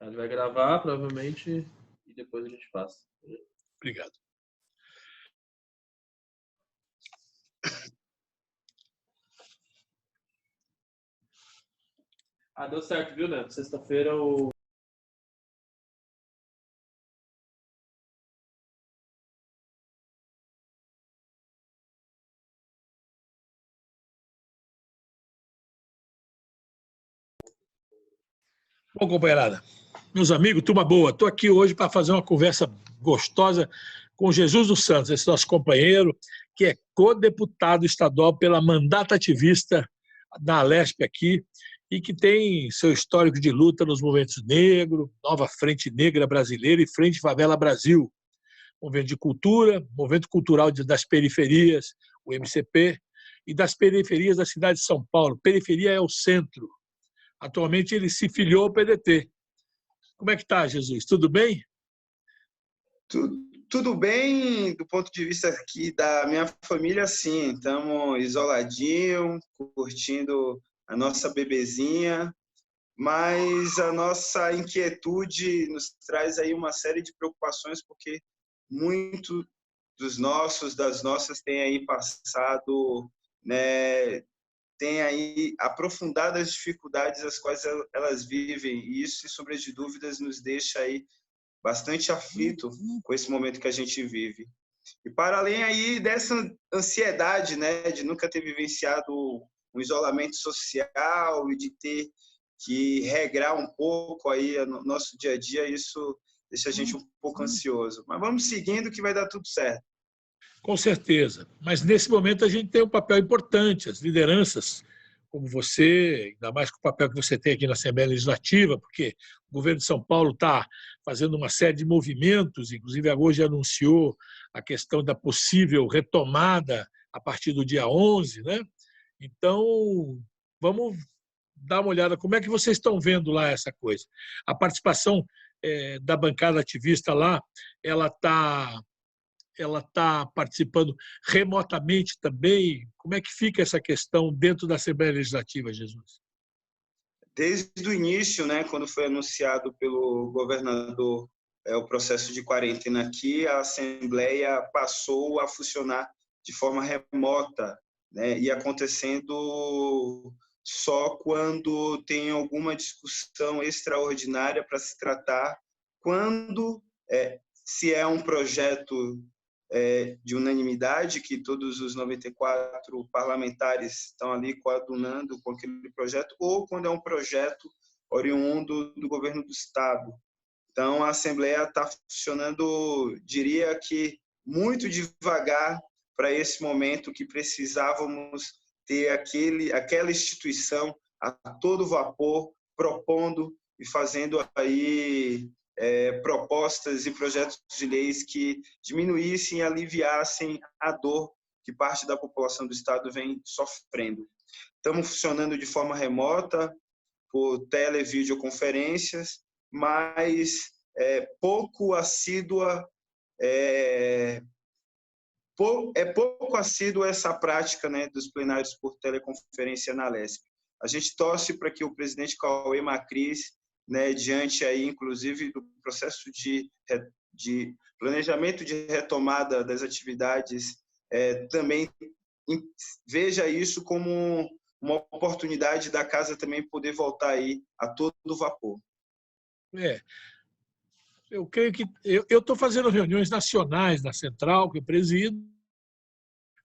Ele vai gravar, provavelmente, e depois a gente passa. Obrigado. Ah, deu certo, viu, Neto? Sexta-feira o... Bom, companheirada, meus amigos, turma boa, estou aqui hoje para fazer uma conversa gostosa com Jesus dos Santos, esse nosso companheiro, que é co-deputado estadual pela mandata ativista da Alesp aqui, e que tem seu histórico de luta nos movimentos negros, Nova Frente Negra Brasileira e Frente Favela Brasil, movimento de cultura, movimento cultural das periferias, o MCP, e das periferias da cidade de São Paulo. Periferia é o centro. Atualmente ele se filiou ao PDT. Como é que está, Jesus? Tudo bem? Tudo bem do ponto de vista aqui da minha família, sim. Estamos isoladinho, curtindo a nossa bebezinha, mas a nossa inquietude nos traz aí uma série de preocupações, porque muito das nossas têm aí passado, né, tem aí aprofundadas dificuldades as quais elas vivem, e isso, sem sombra de dúvidas, nos deixa aí bastante aflito com esse momento que a gente vive. E para além aí dessa ansiedade, né, de nunca ter vivenciado um isolamento social e de ter que regrar um pouco aí no nosso dia a dia, isso deixa a gente um pouco ansioso. Mas vamos seguindo que vai dar tudo certo. Com certeza. Mas nesse momento a gente tem um papel importante, as lideranças, como você, ainda mais com o papel que você tem aqui na Assembleia Legislativa, porque o governo de São Paulo está fazendo uma série de movimentos, inclusive hoje anunciou a questão da possível retomada a partir do dia 11, né? Então, vamos dar uma olhada, como é que vocês estão vendo lá essa coisa? A participação da bancada ativista lá, ela está participando remotamente também? Como é que fica essa questão dentro da Assembleia Legislativa, Jesus? Desde o início, né, quando foi anunciado pelo governador o processo de quarentena aqui, a Assembleia passou a funcionar de forma remota, né, e acontecendo só quando tem alguma discussão extraordinária para se tratar, quando se é um projeto de unanimidade, que todos os 94 parlamentares estão ali coadunando com aquele projeto, ou quando é um projeto oriundo do governo do Estado. Então, a Assembleia está funcionando, diria que, muito devagar para esse momento que precisávamos ter aquela instituição a todo vapor, propondo e fazendo aí propostas e projetos de leis que diminuíssem e aliviassem a dor que parte da população do Estado vem sofrendo. Estamos funcionando de forma remota, por televideoconferências, mas pouco assídua pouco assídua essa prática, né, dos plenários por teleconferência na Alesp. A gente torce para que o presidente Cauê Macris, né, diante aí, inclusive, do processo de planejamento de retomada das atividades, também veja isso como uma oportunidade da casa também poder voltar aí a todo vapor. Eu creio que eu estou fazendo reuniões nacionais na Central, que eu presido.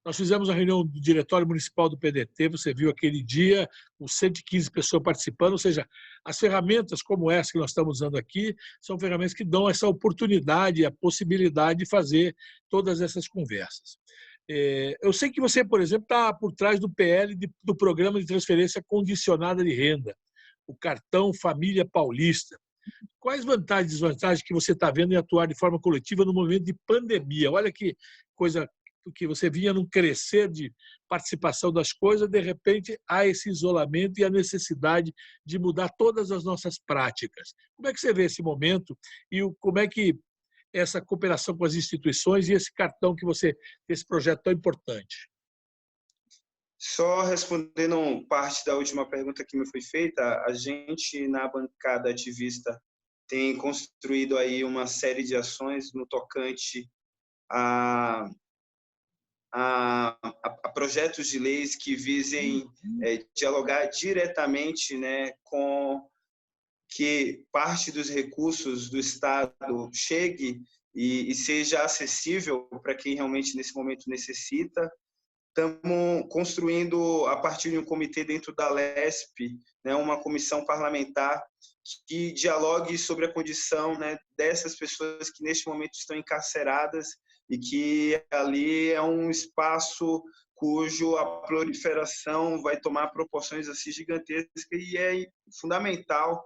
Nós fizemos a reunião do Diretório Municipal do PDT, você viu aquele dia, com 115 pessoas participando, ou seja, as ferramentas como essa que nós estamos usando aqui são ferramentas que dão essa oportunidade, a possibilidade de fazer todas essas conversas. Eu sei que você, por exemplo, está por trás do PL do Programa de Transferência Condicionada de Renda, o cartão Família Paulista. Quais vantagens e desvantagens que você está vendo em atuar de forma coletiva no momento de pandemia? Olha que coisa que você vinha num crescer de participação das coisas, de repente há esse isolamento e a necessidade de mudar todas as nossas práticas. Como é que você vê esse momento e como é que essa cooperação com as instituições e esse cartão que você, esse projeto tão importante? Só respondendo parte da última pergunta que me foi feita, a gente, na bancada ativista tem construído aí uma série de ações no tocante a projetos de leis que visem dialogar diretamente, né, com que parte dos recursos do Estado chegue e seja acessível para quem realmente nesse momento necessita. Estamos construindo, a partir de um comitê dentro da LESP, né, uma comissão parlamentar que dialogue sobre a condição, né, dessas pessoas que neste momento estão encarceradas e que ali é um espaço cujo a proliferação vai tomar proporções assim gigantescas e é fundamental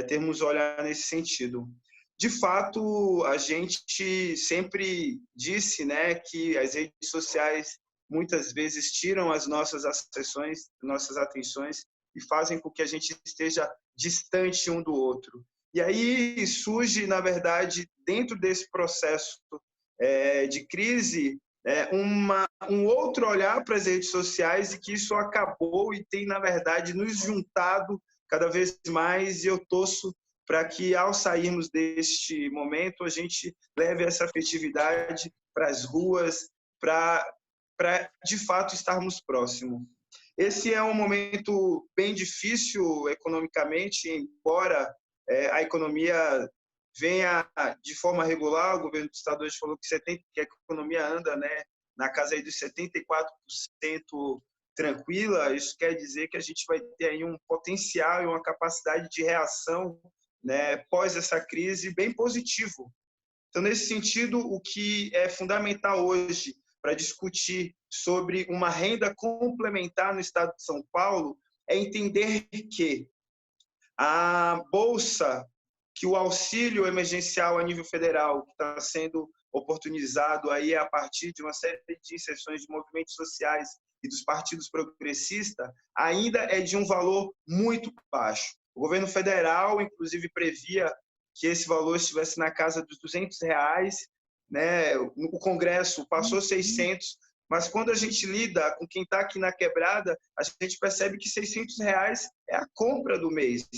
termos olhar nesse sentido. De fato, a gente sempre disse, né, que as redes sociais muitas vezes tiram as nossas atenções e fazem com que a gente esteja distante um do outro. E aí surge, na verdade, dentro desse processo de crise, um outro olhar para as redes sociais e que isso acabou e tem, na verdade, nos juntado cada vez mais, e eu torço para que, ao sairmos deste momento, a gente leve essa afetividade para as ruas, para de fato estarmos próximos. Esse é um momento bem difícil economicamente, embora a economia venha de forma regular. O governo do estado hoje falou que a economia anda, né, na casa aí dos 74% tranquila. Isso quer dizer que a gente vai ter aí um potencial e uma capacidade de reação, né, pós essa crise bem positivo. Então, nesse sentido, o que é fundamental hoje para discutir sobre uma renda complementar no estado de São Paulo é entender que a bolsa, que o auxílio emergencial a nível federal, que está sendo oportunizado aí a partir de uma série de inserções de movimentos sociais e dos partidos progressistas, ainda é de um valor muito baixo. O governo federal, inclusive, previa que esse valor estivesse na casa dos R$200, né? O Congresso passou 600, mas quando a gente lida com quem está aqui na quebrada, a gente percebe que R$600 é a compra do mês,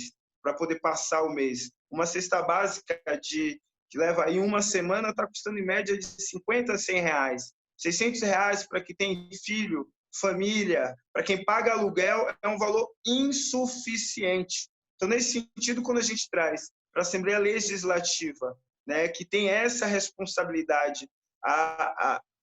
para poder passar o mês. Uma cesta básica que leva aí uma semana está custando em média de R$50 a R$100. R$600 para quem tem filho, família, para quem paga aluguel, é um valor insuficiente. Então, nesse sentido, quando a gente traz para a Assembleia Legislativa, né, que tem essa responsabilidade,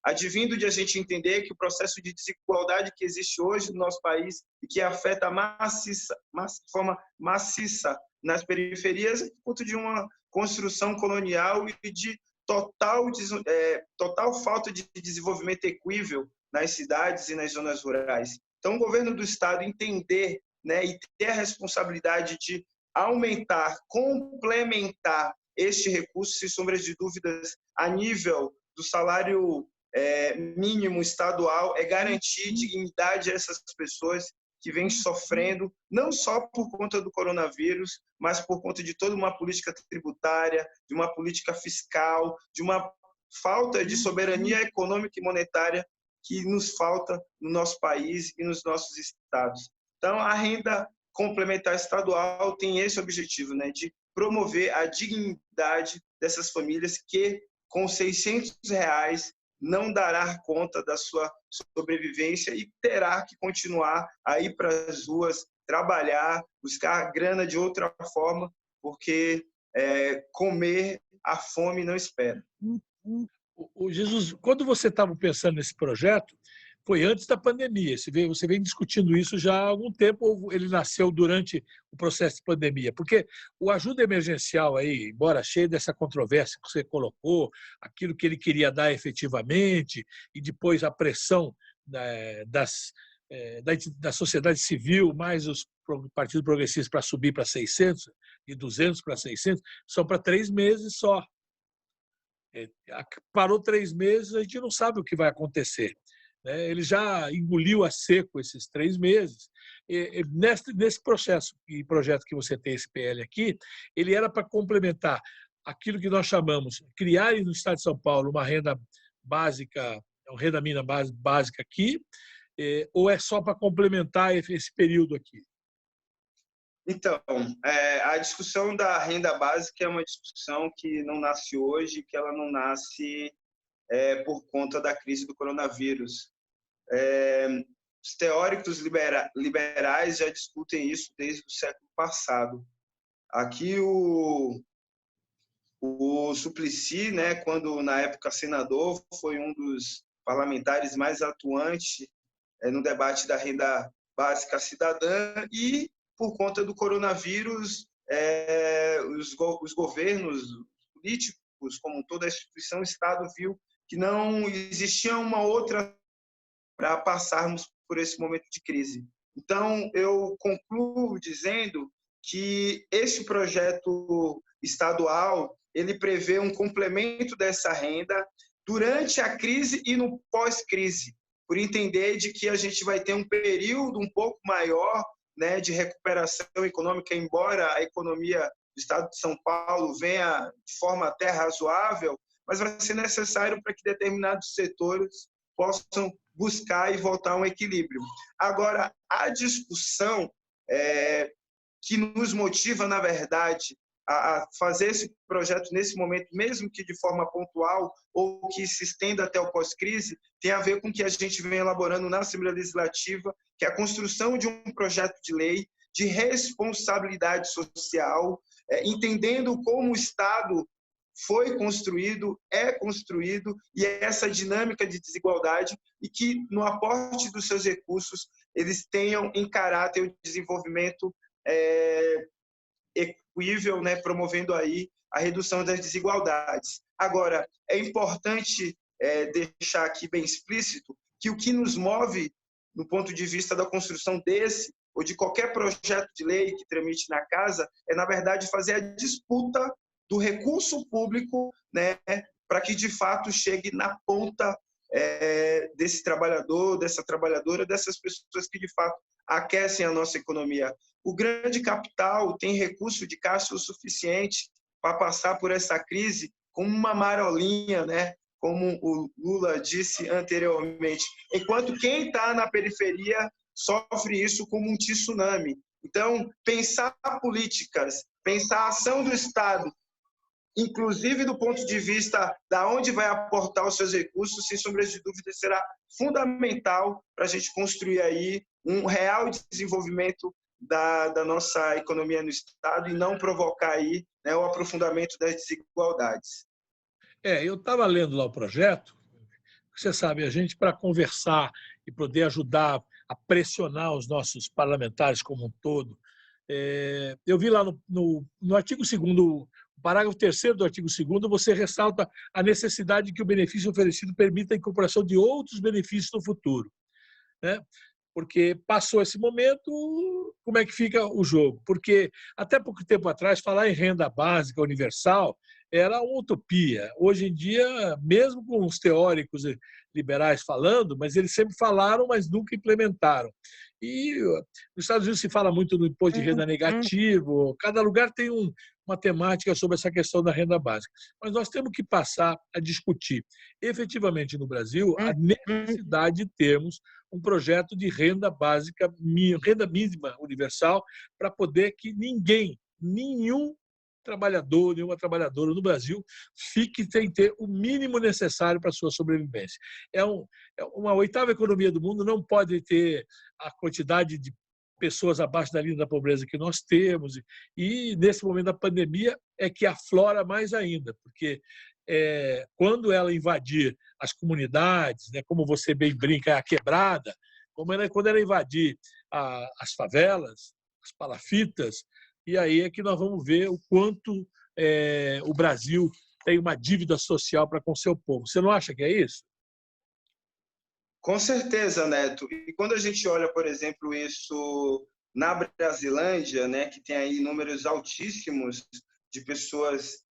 advindo de a gente entender que o processo de desigualdade que existe hoje no nosso país e que afeta de forma maciça nas periferias, é por conta de uma construção colonial e de total falta de desenvolvimento equível nas cidades e nas zonas rurais. Então, o governo do estado entender, né, e ter a responsabilidade de aumentar, complementar este recurso, sem sombra de dúvidas, a nível do salário mínimo estadual, é garantir dignidade a essas pessoas que vêm sofrendo, não só por conta do coronavírus, mas por conta de toda uma política tributária, de uma política fiscal, de uma falta de soberania econômica e monetária que nos falta no nosso país e nos nossos estados. Então, a renda complementar estadual tem esse objetivo, né, de promover a dignidade dessas famílias que, com R$600, não dará conta da sua sobrevivência e terá que continuar a ir para as ruas, trabalhar, buscar grana de outra forma, porque comer a fome não espera. O Jesus, quando você estava pensando nesse projeto, foi antes da pandemia. Você vem discutindo isso já há algum tempo, ou ele nasceu durante o processo de pandemia? Porque o ajuda emergencial aí, embora cheio dessa controvérsia que você colocou, aquilo que ele queria dar efetivamente, e depois a pressão da sociedade civil, mais os partidos progressistas para subir para 600, de 200 para 600, são para 3 meses só. Parou 3 meses, a gente não sabe o que vai acontecer. Ele já engoliu a seco esses 3 meses. Nesse processo e projeto que você tem, esse PL aqui, ele era para complementar aquilo que nós chamamos, criar no Estado de São Paulo uma renda básica, uma renda mínima básica aqui, ou é só para complementar esse período aqui? Então, a discussão da renda básica é uma discussão que não nasce hoje, que ela não nasce por conta da crise do coronavírus. Os teóricos liberais já discutem isso desde o século passado. Aqui o Suplicy, né, quando na época senador, foi um dos parlamentares mais atuantes no debate da renda básica cidadã, e por conta do coronavírus, os governos políticos, como toda a instituição, o Estado viu que não existia uma outra para passarmos por esse momento de crise. Então, eu concluo dizendo que esse projeto estadual ele prevê um complemento dessa renda durante a crise e no pós-crise, por entender de que a gente vai ter um período um pouco maior, né, de recuperação econômica, embora a economia do estado de São Paulo venha de forma até razoável, mas vai ser necessário para que determinados setores possam buscar e voltar a um equilíbrio. Agora, a discussão que nos motiva, na verdade, a fazer esse projeto nesse momento, mesmo que de forma pontual ou que se estenda até o pós-crise, tem a ver com o que a gente vem elaborando na Assembleia Legislativa, que é a construção de um projeto de lei de responsabilidade social, entendendo como o Estado foi construído, é construído, e essa dinâmica de desigualdade, e que no aporte dos seus recursos eles tenham em caráter o desenvolvimento equível, né, promovendo aí a redução das desigualdades. Agora, é importante deixar aqui bem explícito que o que nos move, no ponto de vista da construção desse ou de qualquer projeto de lei que tramite na casa, é, na verdade, fazer a disputa do recurso público, né, para que, de fato, chegue na ponta desse trabalhador, dessa trabalhadora, dessas pessoas que, de fato, aquecem a nossa economia. O grande capital tem recurso de caixa o suficiente para passar por essa crise como uma marolinha, né? Como o Lula disse anteriormente, enquanto quem está na periferia sofre isso como um tsunami. Então, pensar políticas, pensar a ação do Estado, inclusive do ponto de vista da onde vai aportar os seus recursos, sem sombra de dúvida, será fundamental para a gente construir aí um real desenvolvimento da nossa economia no Estado e não provocar aí, né, o aprofundamento das desigualdades. Eu estava lendo lá o projeto. Você sabe, a gente, para conversar e poder ajudar a pressionar os nossos parlamentares como um todo, eu vi lá no artigo 2º, o parágrafo 3º do artigo 2º, você ressalta a necessidade de que o benefício oferecido permita a incorporação de outros benefícios no futuro, né? Porque passou esse momento, como é que fica o jogo? Porque até pouco tempo atrás, falar em renda básica universal era uma utopia. Hoje em dia, mesmo com os teóricos liberais falando, mas eles sempre falaram, mas nunca implementaram. E nos Estados Unidos se fala muito do imposto de renda negativo, cada lugar tem uma temática sobre essa questão da renda básica. Mas nós temos que passar a discutir, efetivamente, no Brasil, a necessidade de termos um projeto de renda básica, renda mínima universal, para poder que nenhum trabalhador, nenhuma trabalhadora no Brasil fique sem ter o mínimo necessário para a sua sobrevivência. Uma oitava economia do mundo não pode ter a quantidade de pessoas abaixo da linha da pobreza que nós temos, e nesse momento da pandemia é que aflora mais ainda, porque quando ela invadir as comunidades, né, como você bem brinca, a quebrada, quando ela invadir as favelas, as palafitas, e aí é que nós vamos ver o quanto o Brasil tem uma dívida social para com seu povo. Você não acha que é isso? Com certeza, Neto. E quando a gente olha, por exemplo, isso na Brasilândia, né, que tem aí números altíssimos de pessoas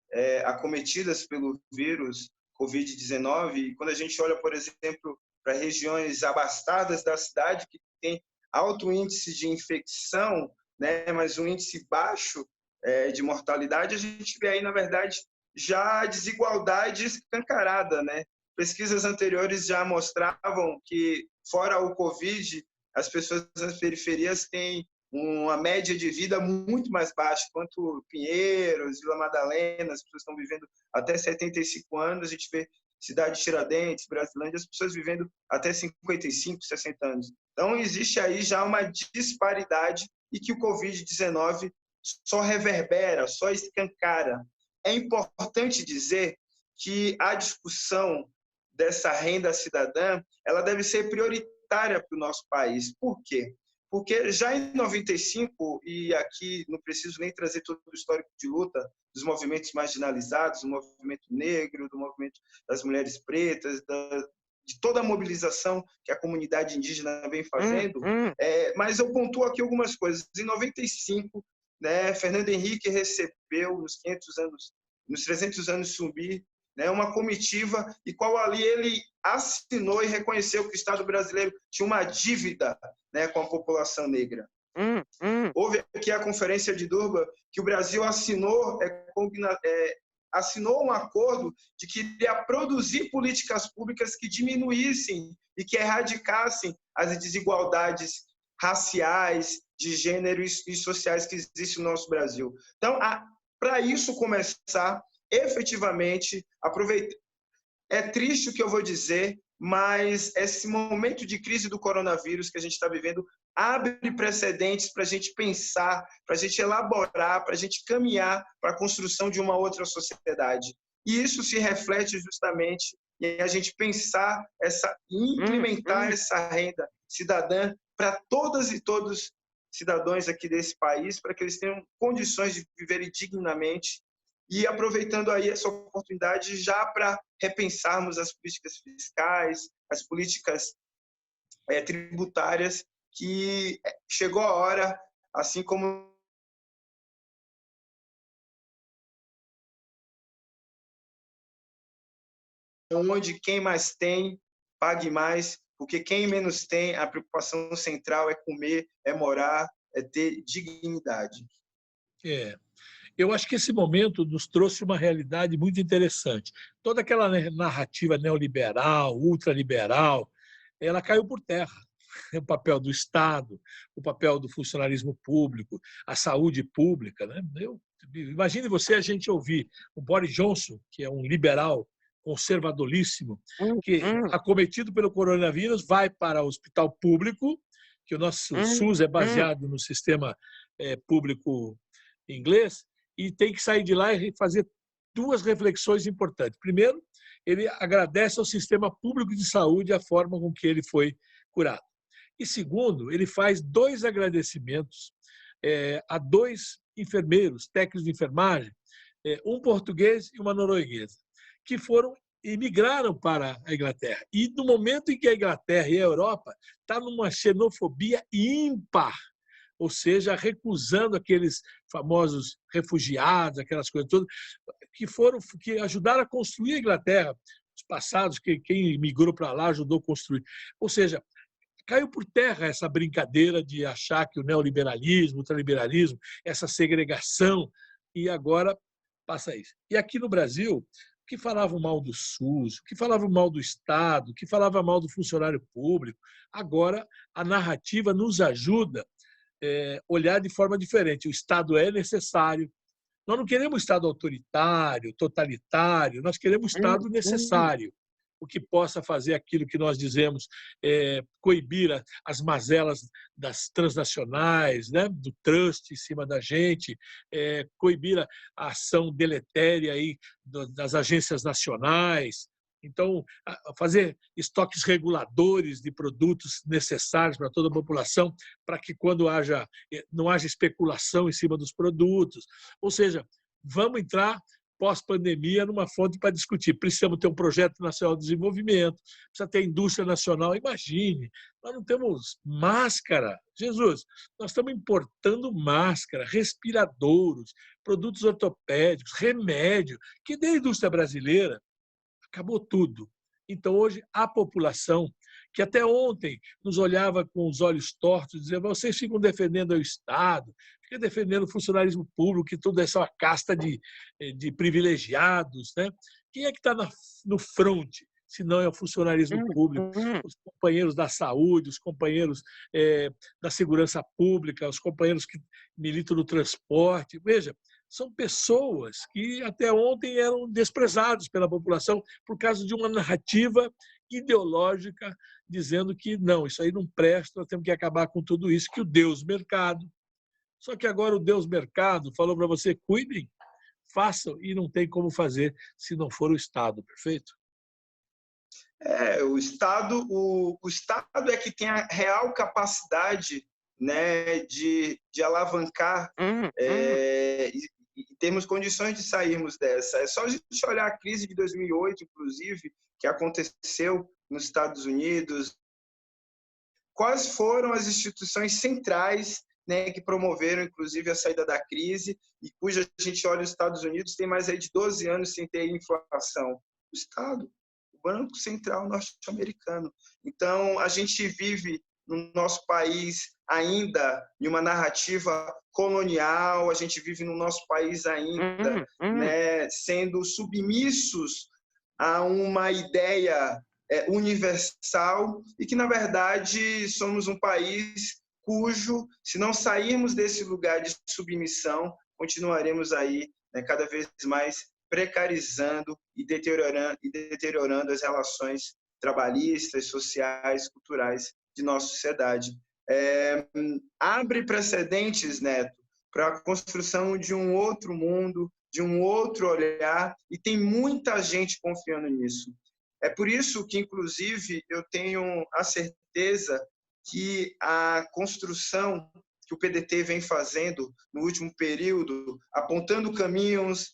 acometidas pelo vírus Covid-19, e quando a gente olha, por exemplo, para regiões abastadas da cidade, que tem alto índice de infecção, né, mas um índice baixo de mortalidade, a gente vê aí, na verdade, já a desigualdade escancarada, né? Pesquisas anteriores já mostravam que, fora o Covid, as pessoas nas periferias têm uma média de vida muito mais baixa, quanto Pinheiros, Vila Madalena, as pessoas estão vivendo até 75 anos, a gente vê cidade de Tiradentes, Brasilândia, as pessoas vivendo até 55, 60 anos. Então, existe aí já uma disparidade e que o Covid-19 só reverbera, só escancara. É importante dizer que a discussão dessa renda cidadã ela deve ser prioritária para o nosso país. Por quê? Porque já em 95, e aqui não preciso nem trazer todo o histórico de luta dos movimentos marginalizados, do movimento negro, do movimento das mulheres pretas, de toda a mobilização que a comunidade indígena vem fazendo, mas eu pontuo aqui algumas coisas. Em 95, né, Fernando Henrique recebeu, nos 300 anos Zumbi, né, uma comitiva, e qual ali ele assinou e reconheceu que o Estado brasileiro tinha uma dívida, né, com a população negra. Houve aqui a Conferência de Durban, que o Brasil assinou um acordo de que iria produzir políticas públicas que diminuíssem e que erradicassem as desigualdades raciais, de gênero e sociais que existem no nosso Brasil. Então, para isso começar, efetivamente, aproveitar. É triste o que eu vou dizer, mas esse momento de crise do coronavírus que a gente está vivendo abre precedentes para a gente pensar, para a gente elaborar, para a gente caminhar para a construção de uma outra sociedade. E isso se reflete justamente em a gente pensar, implementar essa renda cidadã para todas e todos cidadãos aqui desse país, para que eles tenham condições de viverem dignamente e aproveitando aí essa oportunidade já para repensarmos as políticas fiscais, as políticas tributárias, que chegou a hora, assim como onde quem mais tem, pague mais, porque quem menos tem, a preocupação central é comer, é morar, é ter dignidade. Eu acho que esse momento nos trouxe uma realidade muito interessante. Toda aquela narrativa neoliberal, ultraliberal, ela caiu por terra. O papel do Estado, o papel do funcionalismo público, a saúde pública. Né? Imagine você a gente ouvir o Boris Johnson, que é um liberal conservadoríssimo, que, acometido pelo coronavírus, vai para o hospital público, que o nosso SUS é baseado no sistema público inglês, e tem que sair de lá e fazer duas reflexões importantes. Primeiro, ele agradece ao sistema público de saúde a forma com que ele foi curado. E segundo, ele faz dois agradecimentos a dois enfermeiros, técnicos de enfermagem, um português e uma norueguesa, que foram e migraram para a Inglaterra. E no momento em que a Inglaterra e a Europa estão numa xenofobia ímpar, ou seja, recusando aqueles famosos refugiados, aquelas coisas todas, que ajudaram a construir a Inglaterra, os passados, quem migrou para lá ajudou a construir. Ou seja, caiu por terra essa brincadeira de achar que o neoliberalismo, o ultraliberalismo, essa segregação, e agora passa isso. E aqui no Brasil, o que falavam mal do SUS, o que falavam mal do Estado, o que falava mal do funcionário público, agora a narrativa nos ajuda olhar de forma diferente. O Estado é necessário. Nós não queremos Estado autoritário, totalitário, nós queremos Estado necessário, o que possa fazer aquilo que nós dizemos, coibir as mazelas das transnacionais, né, do trust em cima da gente, coibir a ação deletéria aí das agências nacionais. Então, fazer estoques reguladores de produtos necessários para toda a população, para que quando não haja especulação em cima dos produtos. Ou seja, vamos entrar pós-pandemia numa fonte para discutir. Precisamos ter um projeto nacional de desenvolvimento, precisa ter indústria nacional. Imagine, nós não temos máscara. Jesus, nós estamos importando máscara, respiradouros, produtos ortopédicos, remédio, que da indústria brasileira acabou tudo. Então, hoje, a população, que até ontem nos olhava com os olhos tortos, dizia: vocês ficam defendendo o Estado, ficam defendendo o funcionalismo público, que tudo é só uma casta de privilegiados. Né? Quem é que está no fronte? se não é o funcionalismo público, os companheiros da saúde, os companheiros da segurança pública, os companheiros que militam no transporte. Veja, são pessoas que até ontem eram desprezados pela população por causa de uma narrativa ideológica dizendo que não, isso aí não presta, nós temos que acabar com tudo isso, que o Deus mercado. Só que agora o Deus mercado falou para você, cuidem, façam, e não tem como fazer se não for o Estado, perfeito? O Estado é que tem a real capacidade, né, de alavancar e termos condições de sairmos dessa. É só a gente olhar a crise de 2008, inclusive, que aconteceu nos Estados Unidos. Quais foram as instituições centrais, né, que promoveram, inclusive, a saída da crise e cuja a gente olha os Estados Unidos, tem mais aí de 12 anos sem ter inflação? O Estado, o Banco Central norte-americano. Então, a gente vive no nosso país ainda em uma narrativa colonial, a gente vive no nosso país ainda né, sendo submissos a uma ideia universal e que, na verdade, somos um país cujo, se não sairmos desse lugar de submissão, continuaremos aí, né, cada vez mais precarizando e deteriorando as relações trabalhistas, sociais, culturais de nossa sociedade. Abre precedentes, Neto, para a construção de um outro mundo, de um outro olhar, e tem muita gente confiando nisso. É por isso que, inclusive, eu tenho a certeza que a construção que o PDT vem fazendo no último período, apontando caminhos,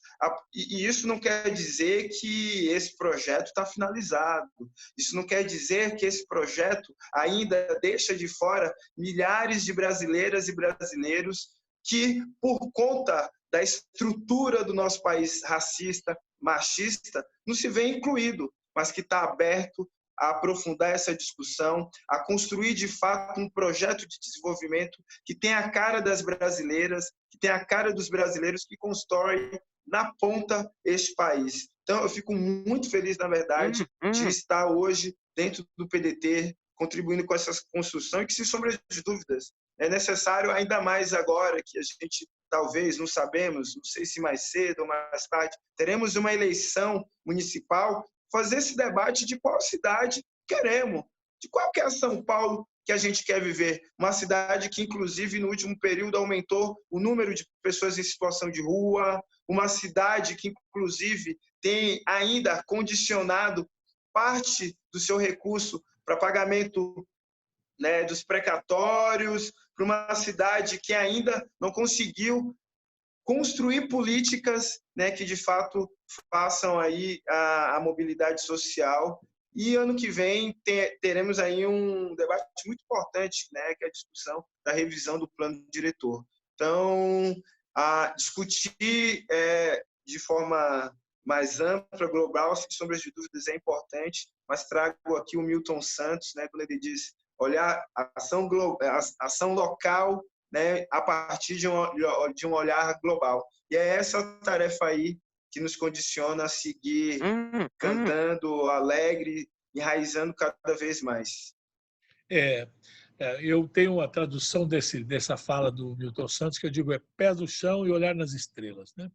e isso não quer dizer que esse projeto está finalizado, isso não quer dizer que esse projeto ainda deixa de fora milhares de brasileiras e brasileiros que, por conta da estrutura do nosso país racista, machista, não se vê incluído, mas que está aberto a aprofundar essa discussão, a construir, de fato, um projeto de desenvolvimento que tem a cara das brasileiras, que tem a cara dos brasileiros, que constrói na ponta este país. Então, eu fico muito feliz, na verdade, de estar hoje dentro do PDT, contribuindo com essa construção e que, sem sombra de dúvidas, é necessário, ainda mais agora que a gente, talvez, não sabemos, não sei se mais cedo ou mais tarde, teremos uma eleição municipal, fazer esse debate de qual cidade queremos, de qual que é São Paulo que a gente quer viver. Uma cidade que, inclusive, no último período aumentou o número de pessoas em situação de rua, uma cidade que, inclusive, tem ainda condicionado parte do seu recurso para pagamento, né, dos precatórios, para uma cidade que ainda não conseguiu construir políticas, né, que de fato façam aí a mobilidade social. E ano que vem teremos aí um debate muito importante, né, que é a discussão da revisão do plano diretor. Então, discutir de forma mais ampla, global, sem sombras de dúvidas, é importante, mas trago aqui o Milton Santos, né, quando ele diz olhar a ação local, né, a partir de um olhar global. E é essa tarefa aí que nos condiciona a seguir cantando, alegre, enraizando cada vez mais. Eu tenho uma tradução dessa fala do Milton Santos que eu digo pés no chão e olhar nas estrelas, né?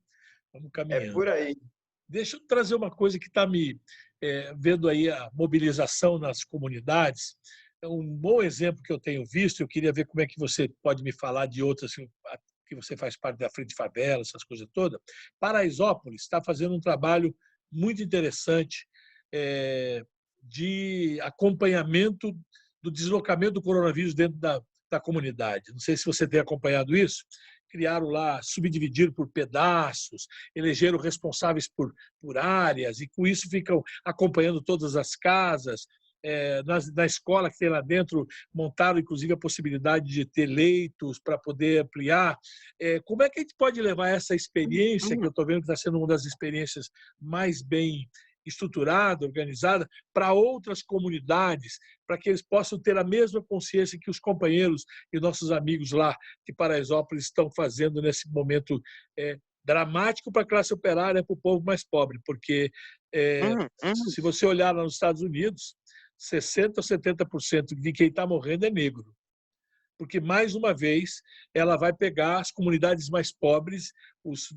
Vamos caminhando. É por aí. Deixa eu trazer uma coisa que está me vendo aí a mobilização nas comunidades. Um bom exemplo que eu tenho visto, eu queria ver como é que você pode me falar de outras que você faz parte da Frente Favela, essas coisas todas. Paraisópolis está fazendo um trabalho muito interessante de acompanhamento do deslocamento do coronavírus dentro da comunidade. Não sei se você tem acompanhado isso. Criaram lá, subdividiram por pedaços, elegeram responsáveis por áreas e com isso ficam acompanhando todas as casas. Na escola que tem lá dentro, montaram inclusive a possibilidade de ter leitos para poder ampliar. Como é que a gente pode levar essa experiência, que eu estou vendo que está sendo uma das experiências mais bem estruturada, organizada, para outras comunidades, para que eles possam ter a mesma consciência que os companheiros e nossos amigos lá de Paraisópolis estão fazendo nesse momento dramático para a classe operária, para o povo mais pobre, porque se você olhar lá nos Estados Unidos, 60% ou 70% de quem está morrendo é negro. Porque, mais uma vez, ela vai pegar as comunidades mais pobres, os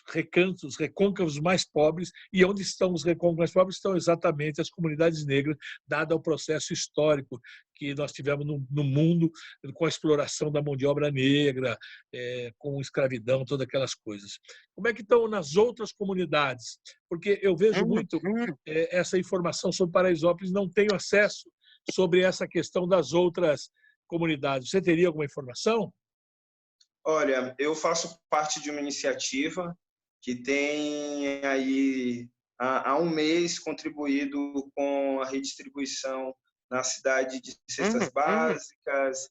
recantos, os recôncavos mais pobres, e onde estão os recôncavos mais pobres estão exatamente as comunidades negras, dado o processo histórico que nós tivemos no mundo com a exploração da mão de obra negra, com escravidão, todas aquelas coisas. Como é que estão nas outras comunidades? Porque eu vejo muito essa informação sobre Paraisópolis, não tenho acesso sobre essa questão das outras comunidades. Você teria alguma informação? Olha, eu faço parte de uma iniciativa que tem aí há um mês contribuído com a redistribuição na cidade de cestas básicas,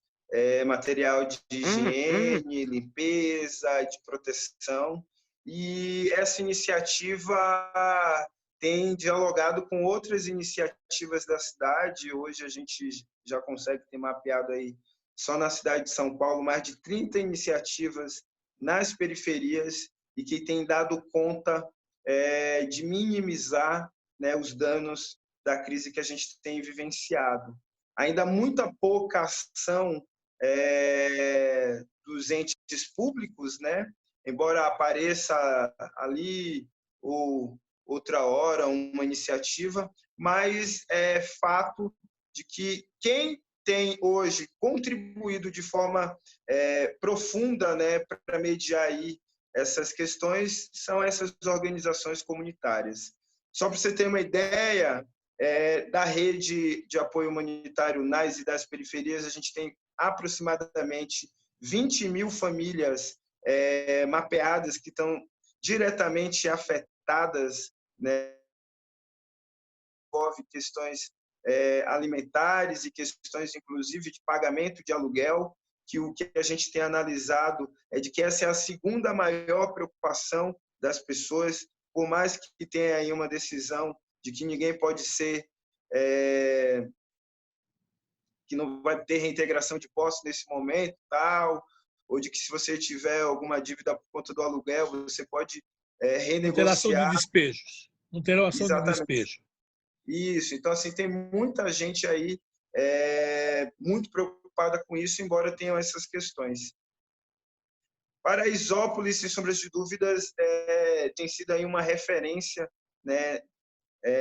material de higiene, limpeza, de proteção. E essa iniciativa tem dialogado com outras iniciativas da cidade. Hoje a gente já consegue ter mapeado aí só na cidade de São Paulo, mais de 30 iniciativas nas periferias e que têm dado conta de minimizar, né, os danos da crise que a gente tem vivenciado. Ainda muita pouca ação dos entes públicos, né? Embora apareça ali ou outra hora uma iniciativa, mas é fato de que quem tem hoje contribuído de forma profunda, né, para mediar aí essas questões são essas organizações comunitárias. Só para você ter uma ideia, da rede de apoio humanitário nas e das periferias, a gente tem aproximadamente 20 mil famílias mapeadas que estão diretamente afetadas, né, envolve questões alimentares e questões, inclusive, de pagamento de aluguel, que o que a gente tem analisado é de que essa é a segunda maior preocupação das pessoas, por mais que tenha aí uma decisão de que ninguém pode ser, que não vai ter reintegração de posse nesse momento, tal, ou de que se você tiver alguma dívida por conta do aluguel, você pode renegociar. Não terá ação de despejos. Não terá ação de Exatamente. despejo. Isso, então assim, tem muita gente aí muito preocupada com isso, embora tenham essas questões. Paraisópolis, sem sombras de dúvidas, tem sido aí uma referência, né,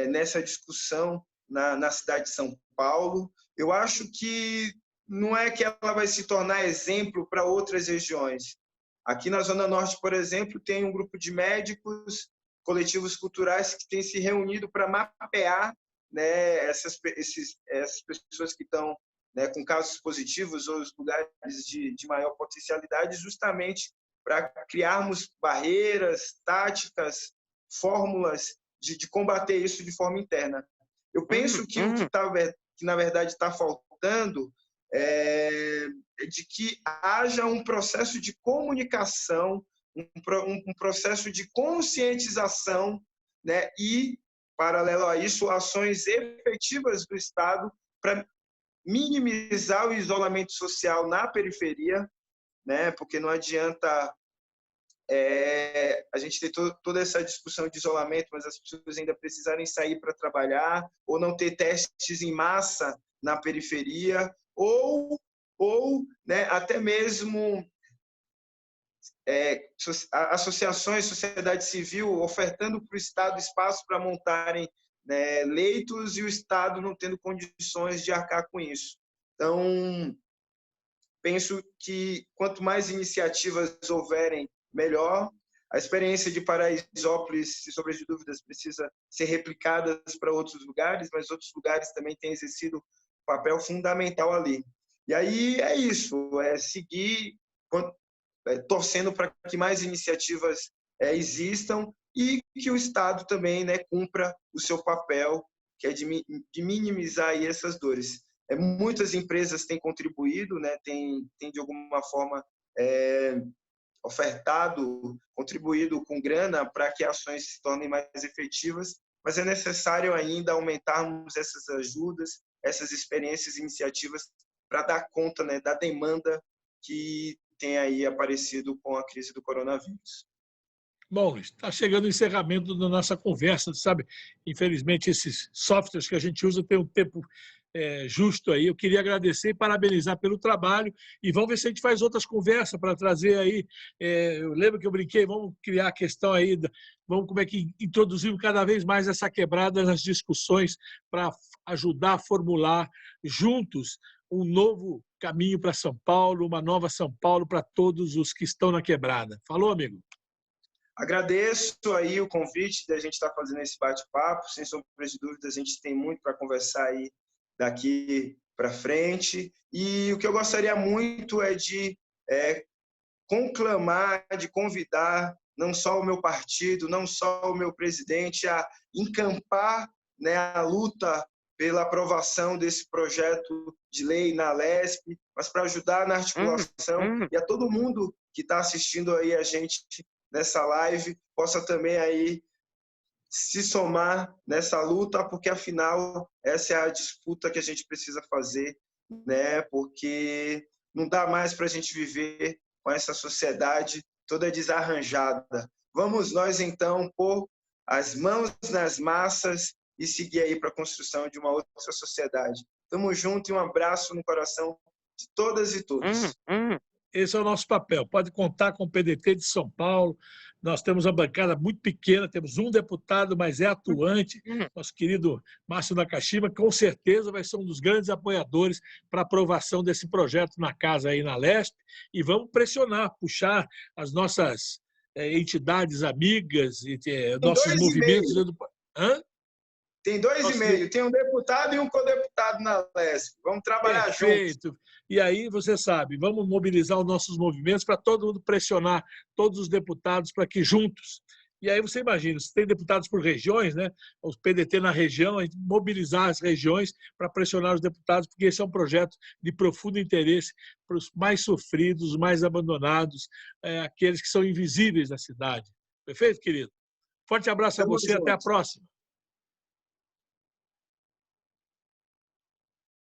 nessa discussão na cidade de São Paulo. Eu acho que não é que ela vai se tornar exemplo para outras regiões. Aqui na Zona Norte, por exemplo, tem um grupo de médicos, coletivos culturais que têm se reunido para mapear, né, essas pessoas que estão, né, com casos positivos ou os lugares de maior potencialidade, justamente para criarmos barreiras, táticas, fórmulas de combater isso de forma interna. Eu penso que o que na verdade está faltando é de que haja um processo de comunicação, um processo de conscientização, né, e, paralelo a isso, ações efetivas do Estado para minimizar o isolamento social na periferia, né, porque não adianta a gente ter toda essa discussão de isolamento, mas as pessoas ainda precisarem sair para trabalhar, ou não ter testes em massa na periferia, ou né, até mesmo associações, sociedade civil, ofertando para o Estado espaço para montarem, né, leitos e o Estado não tendo condições de arcar com isso. Então, penso que quanto mais iniciativas houverem, melhor. A experiência de Paraisópolis, sem sombra de dúvidas, precisa ser replicada para outros lugares, mas outros lugares também têm exercido um papel fundamental ali. E aí é isso, seguir torcendo para que mais iniciativas existam e que o Estado também, né, cumpra o seu papel, que é de minimizar aí essas dores. Muitas empresas têm contribuído, né, têm de alguma forma ofertado, contribuído com grana para que ações se tornem mais efetivas, mas é necessário ainda aumentarmos essas ajudas, essas experiências e iniciativas para dar conta, né, da demanda que tem aí aparecido com a crise do coronavírus. Bom, Luiz, está chegando o encerramento da nossa conversa, sabe? Infelizmente, esses softwares que a gente usa têm um tempo justo aí. Eu queria agradecer e parabenizar pelo trabalho e vamos ver se a gente faz outras conversas para trazer aí. Eu lembro que eu brinquei, vamos criar a questão aí, vamos como é que introduzimos cada vez mais essa quebrada nas discussões para ajudar a formular juntos um novo caminho para São Paulo, uma nova São Paulo para todos os que estão na quebrada. Falou, amigo? Agradeço aí o convite da gente estar fazendo esse bate-papo. Sem sombra de dúvida, a gente tem muito para conversar aí daqui para frente. E o que eu gostaria muito é de conclamar, de convidar não só o meu partido, não só o meu presidente a encampar, né, a luta pela aprovação desse projeto de lei na Lesp, mas para ajudar na articulação e a todo mundo que está assistindo aí a gente nessa live possa também aí se somar nessa luta, porque afinal essa é a disputa que a gente precisa fazer, né? Porque não dá mais para a gente viver com essa sociedade toda desarranjada. Vamos nós então pôr as mãos nas massas e seguir aí para a construção de uma outra sociedade. Tamo junto e um abraço no coração de todas e todos. Esse é o nosso papel. Pode contar com o PDT de São Paulo. Nós temos uma bancada muito pequena, temos um deputado, mas é atuante. Nosso querido Márcio Nakashima, com certeza, vai ser um dos grandes apoiadores para a aprovação desse projeto na casa aí na Lesp. E vamos pressionar, puxar as nossas entidades amigas, nossos movimentos. Tem 2,5. Tem um deputado e um co-deputado na Lesp. Vamos trabalhar juntos. E aí, você sabe, vamos mobilizar os nossos movimentos para todo mundo pressionar todos os deputados para que juntos. E aí você imagina, se tem deputados por regiões, né? Os PDT na região, a gente mobilizar as regiões para pressionar os deputados, porque esse é um projeto de profundo interesse para os mais sofridos, os mais abandonados, aqueles que são invisíveis na cidade. Perfeito, querido? Forte abraço a você, até a próxima.